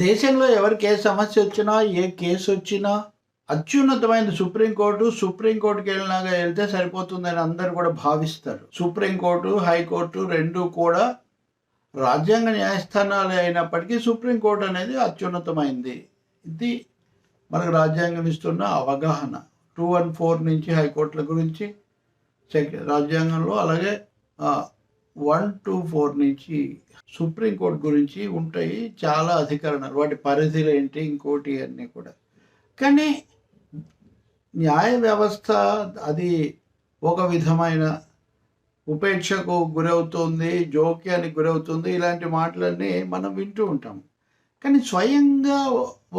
దేశంలో ఎవరికి ఏ సమస్య వచ్చినా, ఏ కేసు వచ్చినా అత్యున్నతమైన సుప్రీంకోర్టుకి వెళ్తే సరిపోతుందని అందరూ కూడా భావిస్తారు. సుప్రీంకోర్టు, హైకోర్టు రెండు కూడా రాజ్యాంగ న్యాయస్థానాలు అయినప్పటికీ సుప్రీంకోర్టు అనేది అత్యున్నతమైంది. ఇది మనకు రాజ్యాంగం ఇస్తున్న అవగాహన. 214 నుంచి హైకోర్టుల గురించి రాజ్యాంగంలో, అలాగే 124 నుంచి సుప్రీంకోర్టు గురించి ఉంటాయి చాలా అధికరణాలు. వాటి పరిధిలు ఏంటి, ఇంకోటి అన్నీ కూడా. కానీ న్యాయ వ్యవస్థ అది ఒక విధమైన ఉపేక్షకు గురవుతుంది, జోక్యానికి గురవుతుంది. ఇలాంటి మాటలన్నీ మనం వింటూ ఉంటాం. కానీ స్వయంగా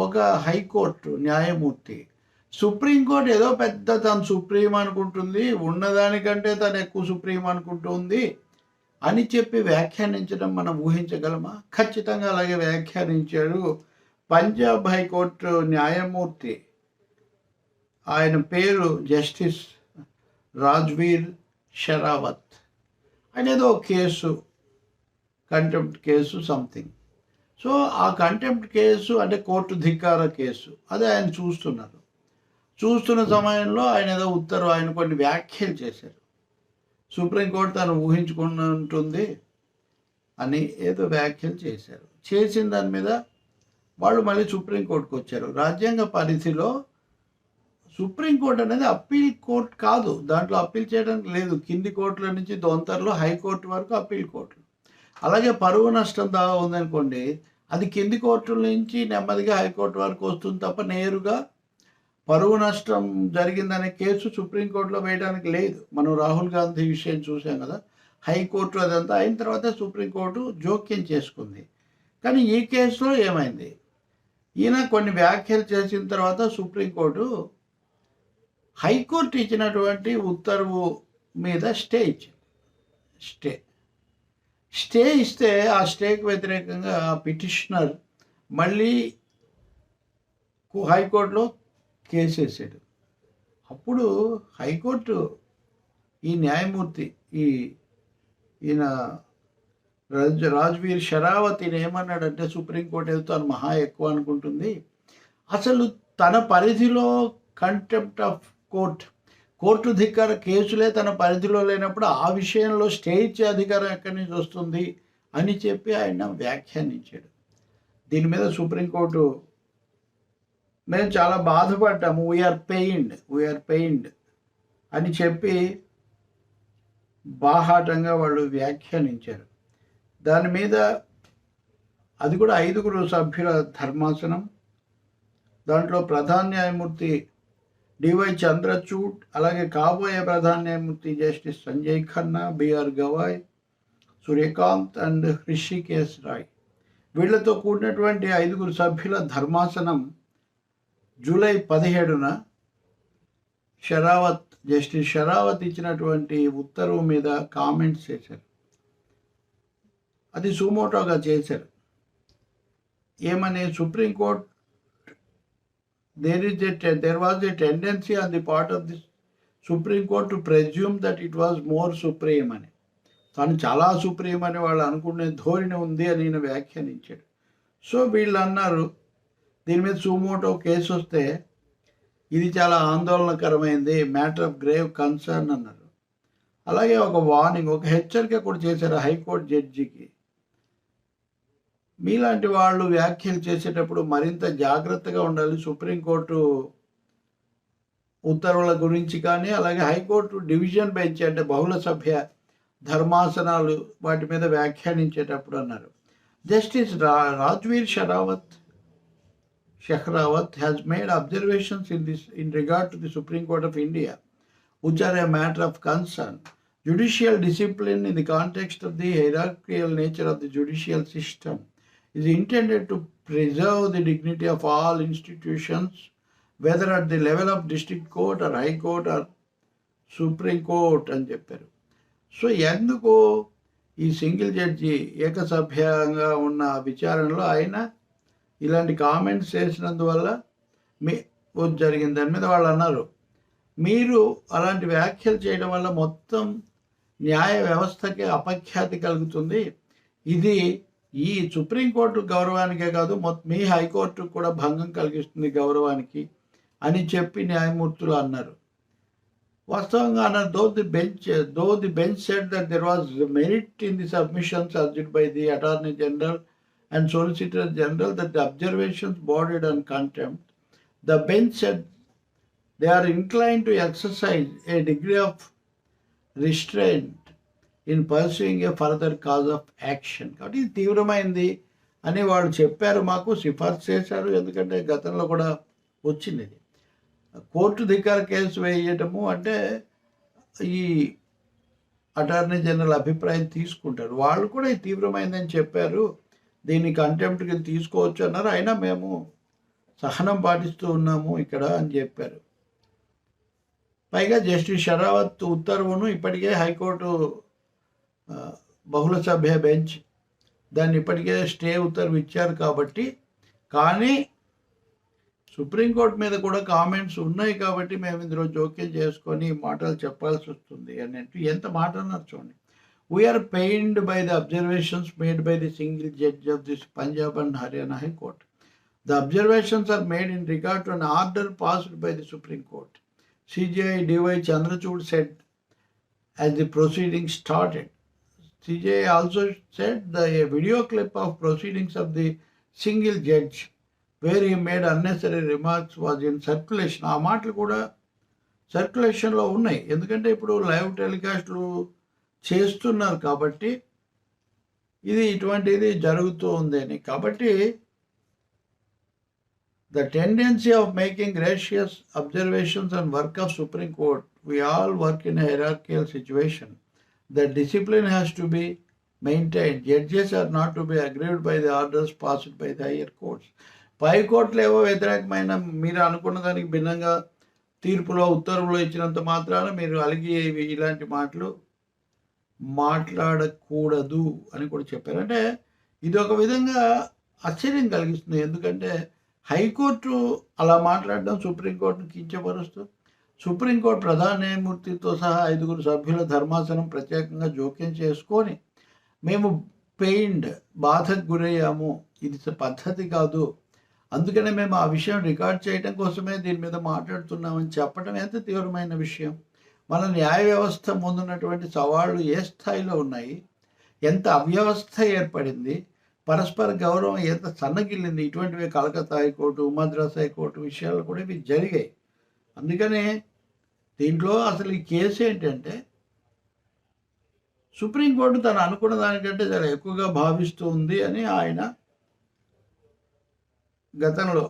ఒక హైకోర్టు న్యాయమూర్తి సుప్రీంకోర్టు ఏదో పెద్ద తను సుప్రీం అనుకుంటుంది, ఉన్నదానికంటే తను ఎక్కువ సుప్రీం అనుకుంటుంది అని చెప్పి వ్యాఖ్యానించడం మనం ఊహించగలమా? ఖచ్చితంగా అలాగే వ్యాఖ్యానించాడు పంజాబ్ హైకోర్టు న్యాయమూర్తి. ఆయన పేరు జస్టిస్ రాజ్వీర్ షెరావత్. ఆయన ఏదో case, contempt case something. So ఆ కంటెంప్ట్ కేసు అంటే కోర్టు ధిక్కార కేసు, అదే ఆయన చూస్తున్న సమయంలో ఆయన ఏదో ఆయన కొన్ని వ్యాఖ్యలు చేశారు. సుప్రీంకోర్టు తను ఊహించుకుని ఉంటుంది అని ఏదో వ్యాఖ్యలు చేశారు. చేసిన దాని మీద వాళ్ళు మళ్ళీ సుప్రీంకోర్టుకు వచ్చారు. రాజ్యాంగ పరిధిలో సుప్రీంకోర్టు అనేది అప్పీల్ కోర్టు కాదు, దాంట్లో అప్పీల్ చేయడానికి లేదు. కింది కోర్టుల నుంచి దొంతరలో హైకోర్టు వరకు అప్పీల్ కోర్టులు. అలాగే పరువు నష్టం దావా ఉందనుకోండి, అది కింది కోర్టుల నుంచి నెమ్మదిగా హైకోర్టు వరకు వస్తుంది తప్ప నేరుగా పరువు నష్టం జరిగిందనే కేసు సుప్రీంకోర్టులో వేయడానికి లేదు. మనం రాహుల్ గాంధీ విషయం చూసాం కదా, హైకోర్టు అదంతా అయిన తర్వాత సుప్రీంకోర్టు జోక్యం చేసుకుంది. కానీ ఈ కేసులో ఏమైంది, ఈయన కొన్ని వ్యాఖ్యలు చేసిన తర్వాత సుప్రీంకోర్టు హైకోర్టు ఇచ్చినటువంటి ఉత్తర్వు మీద స్టే ఇచ్చింది. స్టే ఇస్తే ఆ స్టేకి వ్యతిరేకంగా పిటిషనర్ మళ్ళీ హైకోర్టులో కేసు వేసాడు. అప్పుడు హైకోర్టు ఈ న్యాయమూర్తి ఈయన రాజ్వీర్ షెరావత్ ఏమన్నాడంటే, సుప్రీంకోర్టు ఏదో తను మహా ఎక్కువ అనుకుంటుంది, అసలు తన పరిధిలో కంటెంప్ట్ ఆఫ్ కోర్టు ధిక్కార కేసులే తన పరిధిలో లేనప్పుడు ఆ విషయంలో స్టే ఇచ్చే అధికారం ఎక్కడి నుంచి వస్తుంది అని చెప్పి ఆయన వ్యాఖ్యానించాడు. దీని మీద సుప్రీంకోర్టు మేము చాలా బాధపడ్డాము, వీఆర్ పెయిన్డ్ అని చెప్పి బాహాటంగా వాళ్ళు వ్యాఖ్యానించారు. దాని మీద అది కూడా 5 సభ్యుల ధర్మాసనం. దాంట్లో ప్రధాన న్యాయమూర్తి డివై చంద్రచూడ్, అలాగే కాబోయే ప్రధాన న్యాయమూర్తి justice Sanjay Khanna, B R Gavai, Suryakant and Hrishikesh Roy, వీళ్లతో కూడినటువంటి 5 సభ్యుల ధర్మాసనం జూలై 17న జస్టిస్ షెరావత్ ఇచ్చినటువంటి ఉత్తర్వు మీద కామెంట్స్ చేశారు. అది సుమోటోగా చేశారు. ఏమని, supreme court there was a tendency on the part of the Supreme Court to presume that it was more supreme అని, తను చాలా సుప్రీం అని వాళ్ళు అనుకునే ధోరణి ఉంది అని నేను వ్యాఖ్యానించాడు. సో వీళ్ళు అన్నారు, దీని మీద సుమోటో కేసు వస్తే ఇది చాలా ఆందోళనకరమైంది, మ్యాటర్ ఆఫ్ గ్రేవ్ కన్సర్న్ అన్నారు. అలాగే ఒక వార్నింగ్, ఒక హెచ్చరిక కూడా చేశారు హైకోర్టు జడ్జికి. మీలాంటి వాళ్ళు వ్యాఖ్యలు చేసేటప్పుడు మరింత జాగ్రత్తగా ఉండాలి. సుప్రీంకోర్టు ఉత్తర్వుల గురించి కానీ, అలాగే హైకోర్టు డివిజన్ బెంచ్ అంటే బహుళ సభ్య ధర్మాసనాలు వాటి మీద వ్యాఖ్యానించేటప్పుడు అన్నారు. Justice Rajveer Shehrawat has made observations in regard to the Supreme Court of India, which are a matter of concern. Judicial discipline in the context of the hierarchical nature of the judicial system is intended to preserve the dignity of all institutions, whether at the level of district court or high court or supreme court అని చెప్పారు. So ఎందుకు ఈ single judge ఏకసభ్యంగా ఉన్న విచారణలో ఆయన ఇలాంటి comments చేసినందువల్ల జరిగింది. దాని మీద వాళ్ళు అన్నారు, మీరు అలాంటి వ్యాఖ్యలు చేయడం వల్ల మొత్తం న్యాయ వ్యవస్థకి అపఖ్యాతి కలుగుతుంది, ఇది ఈ సుప్రీంకోర్టు గౌరవానికే కాదు మీ హైకోర్టు కూడా భంగం కలిగిస్తుంది గౌరవానికి అని చెప్పి న్యాయమూర్తులు అన్నారు. వాస్తవంగా అన్నారు. Though the bench said that there was merit in the submissions urged by the attorney general and Solicitor General that the observations bordered on contempt, the bench said they are inclined to exercise a degree of restraint in pursuing a further cause of action. కాబట్టి ఇది తీవ్రమైంది అని వాళ్ళు చెప్పారు, మాకు సిఫార్సు చేశారు. ఎందుకంటే గతంలో కూడా వచ్చింది ఇది. కోర్టు ధిక్కార కేసు వేయటము అంటే ఈ అటార్నీ జనరల్ అభిప్రాయం తీసుకుంటారు. వాళ్ళు కూడా ఇది తీవ్రమైందని చెప్పారు, దీన్ని కంటెంప్ట్కి తీసుకోవచ్చు అన్నారు. అయినా మేము సహనం పాటిస్తూ ఉన్నాము ఇక్కడ అని చెప్పారు. పైగా జస్టిస్ షరావత్ ఉత్తర్వును ఇప్పటికే హైకోర్టు బహుళ సభ్య బెంచ్ దాన్ని ఇప్పటికే స్టే ఉత్తర్వు ఇచ్చారు కాబట్టి, కానీ సుప్రీంకోర్టు మీద కూడా కామెంట్స్ ఉన్నాయి కాబట్టి మేము ఇందులో జోక్యం చేసుకొని మాటలు చెప్పాల్సి వస్తుంది అన్నట్టు ఎంత మాట అన్నారు చూడండి. We are pained by the observations made by the single judge of this Punjab and Haryana High Court. The observations are made in regard to an order passed by the Supreme Court. CJI D.Y. Chandrachud said as the proceedings started. CJI also said a video clip of proceedings of the single judge where he made unnecessary remarks was in circulation. ఆ మాటలు కూడా సర్క్యులేషన్లో ఉన్నాయి. ఎందుకంటే ఇప్పుడు live టెలికాస్ట్లు చేస్తున్నారు కాబట్టి ఇది ఇటువంటిది జరుగుతూ ఉందని. కాబట్టి the tendency of making gracious observations and work of supreme court, we all work in a hierarchical situation. The discipline has to be maintained. Judges are not to be aggrieved by the orders passed by the higher courts. పై కోర్టులు ఏవో వ్యతిరేకమైన మీరు అనుకున్న దానికి భిన్నంగా తీర్పులో ఉత్తర్వులో ఇచ్చినంత మాత్రాన మీరు అలిగి ఇలాంటి మాటలు మాట్లాడకూడదు అని కూడా చెప్పారు. అంటే ఇది ఒక విధంగా ఆశ్చర్యం కలిగిస్తుంది. ఎందుకంటే హైకోర్టు అలా మాట్లాడడం సుప్రీంకోర్టును కించపరుస్తూ, సుప్రీంకోర్టు ప్రధాన న్యాయమూర్తితో సహా 5 సభ్యుల ధర్మాసనం ప్రత్యేకంగా జోక్యం చేసుకొని మేము బాధకు గురయ్యాము, ఇది పద్ధతి కాదు, అందుకనే మేము ఆ విషయం రికార్డ్ చేయడం కోసమే దీని మీద మాట్లాడుతున్నామని చెప్పడం ఎంత తీవ్రమైన విషయం. మన న్యాయ వ్యవస్థ ముందున్నటువంటి సవాళ్ళు ఏ స్థాయిలో ఉన్నాయి, ఎంత అవ్యవస్థ ఏర్పడింది, పరస్పర గౌరవం ఎంత సన్నగిల్లింది. ఇటువంటివి కలకత్తా హైకోర్టు, మద్రాస్ హైకోర్టు విషయాలు కూడా ఇవి జరిగాయి. అందుకనే దీంట్లో అసలు ఈ కేసు ఏంటంటే సుప్రీంకోర్టు తను అనుకున్న దానికంటే చాలా ఎక్కువగా భావిస్తూ ఉంది అని ఆయన గతంలో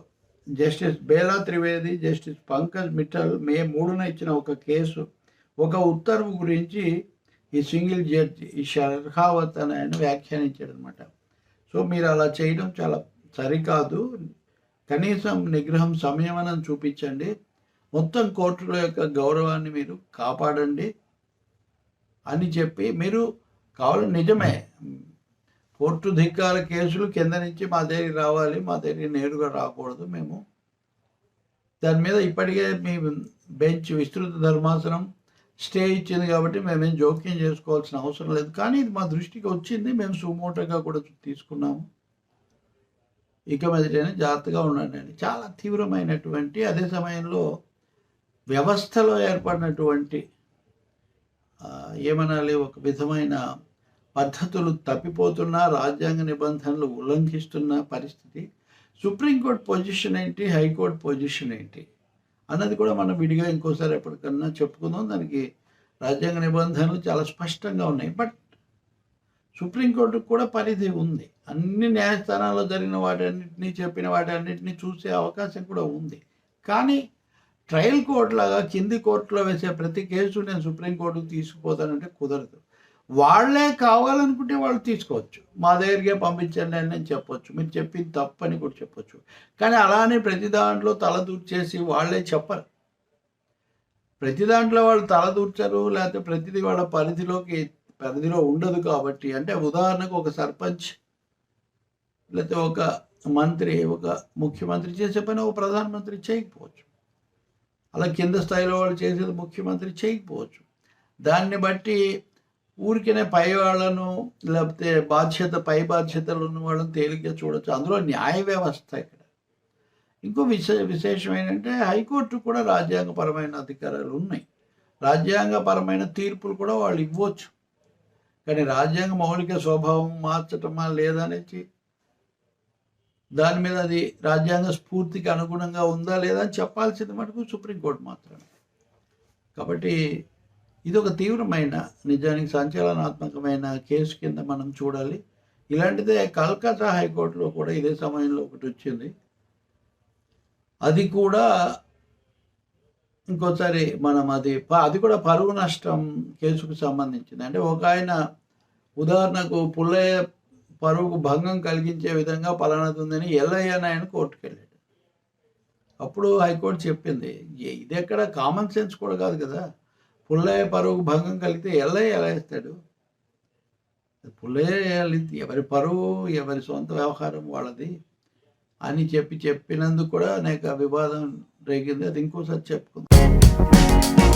జస్టిస్ బేలా త్రివేది, జస్టిస్ పంకజ్ మిట్టల్ మే 3న ఇచ్చిన ఒక కేసు, ఒక ఉత్తర్వు గురించి ఈ సింగిల్ జడ్జి ఈ షెర్హావత్ అని ఆయన వ్యాఖ్యానించాడు అనమాట. సో మీరు అలా చేయడం చాలా సరికాదు, కనీసం నిగ్రహం సంయమనం చూపించండి, మొత్తం కోర్టుల యొక్క గౌరవాన్ని మీరు కాపాడండి అని చెప్పి, మీరు కావాలని నిజమే కోర్టు ధిక్కార కేసులు కింద నుంచి మా దగ్గరికి రావాలి, మా దగ్గరికి నేరుగా రాకూడదు, మేము దాని మీద ఇప్పటికే మీ బెంచ్ విస్తృత ధర్మాసనం స్టే ఇచ్చింది కాబట్టి మేమేం జోక్యం చేసుకోవాల్సిన అవసరం లేదు, కానీ ఇది మా దృష్టికి వచ్చింది, మేము సుమోటోగా కూడా తీసుకున్నాము, ఇక మీదటైనా జాగ్రత్తగా ఉండండి అని చాలా తీవ్రమైనటువంటి, అదే సమయంలో వ్యవస్థలో ఏర్పడినటువంటి ఏమనాలి ఒక విధమైన పద్ధతులు తప్పిపోతున్న, రాజ్యాంగ నిబంధనలు ఉల్లంఘిస్తున్న పరిస్థితి. సుప్రీంకోర్టు పొజిషన్ ఏంటి, హైకోర్టు పొజిషన్ ఏంటి అన్నది కూడా మనం విడిగా ఇంకోసారి ఎప్పటికన్నా చెప్పుకుందాం. దానికి రాజ్యాంగ నిబంధనలు చాలా స్పష్టంగా ఉన్నాయి. బట్ సుప్రీంకోర్టుకు కూడా పరిధి ఉంది. అన్ని న్యాయస్థానాల్లో జరిగిన వాటన్నిటినీ, చెప్పిన వాటన్నిటినీ చూసే అవకాశం కూడా ఉంది. కానీ ట్రయల్ కోర్టు లాగా కింది కోర్టులో వేసే ప్రతి కేసు నేను సుప్రీంకోర్టుకు తీసుకుపోతానంటే కుదరదు. వాళ్ళే కావాలనుకుంటే వాళ్ళు తీసుకోవచ్చు, మా దగ్గరికే పంపించండి అని నేను చెప్పొచ్చు, మీరు చెప్పింది తప్పని కూడా చెప్పొచ్చు. కానీ అలానే ప్రతి దాంట్లో తలదూర్చేసి వాళ్ళే చెప్పరు. ప్రతి దాంట్లో వాళ్ళు తలదూర్చరు, లేకపోతే ప్రతిదీ వాళ్ళ పరిధిలో ఉండదు. కాబట్టి అంటే ఉదాహరణకు ఒక సర్పంచ్ లేకపోతే ఒక మంత్రి, ఒక ముఖ్యమంత్రి చేసే పని ఒక ప్రధానమంత్రి చేయకపోవచ్చు, అలా కింద స్థాయిలో వాళ్ళు చేసేది ముఖ్యమంత్రి చేయకపోవచ్చు. దాన్ని బట్టి ఊరికనే పై వాళ్ళను లేకపోతే పై బాధ్యతలు ఉన్న వాళ్ళని తేలిగ్గా చూడొచ్చు. అందులో న్యాయ వ్యవస్థ ఇక్కడ. ఇంకో విశేషం ఏంటంటే హైకోర్టు కూడా రాజ్యాంగపరమైన అధికారాలు ఉన్నాయి. రాజ్యాంగపరమైన తీర్పులు కూడా వాళ్ళు ఇవ్వచ్చు. కానీ రాజ్యాంగ మౌలిక స్వభావం మార్చటమా లేదా అనేది దాని మీద అది రాజ్యాంగ స్ఫూర్తికి అనుగుణంగా ఉందా లేదా అని చెప్పాల్సింది మటుకు సుప్రీంకోర్టు మాత్రమే. కాబట్టి ఇది ఒక తీవ్రమైన, నిజానికి సంచలనాత్మకమైన కేసు కింద మనం చూడాలి. ఇలాంటిదే కల్కత్తా హైకోర్టులో కూడా ఇదే సమయంలో ఒకటి వచ్చింది. అది కూడా ఇంకోసారి మనం అది కూడా పరువు నష్టం కేసుకు సంబంధించింది. అంటే ఒక ఆయన ఉదాహరణకు పుల్లయ్య పరువుకు భంగం కలిగించే విధంగా పలానాది ఉందని ఎల్లయ్య అని ఆయన కోర్టుకు వెళ్ళాడు. అప్పుడు హైకోర్టు చెప్పింది, ఇది ఎక్కడ కామన్ సెన్స్ కూడా కాదు కదా, పుల్లయ్య పరువుకు భంగం కలిగితే ఎల్లయ్య ఎలా వేస్తాడు? పుల్లయ్య ఎవరి పరువు, ఎవరి సొంత వ్యవహారం వాళ్ళది అని చెప్పినందుకు కూడా అనేక వివాదం రేగింది. అది ఇంకోసారి చెప్పుకుందాం.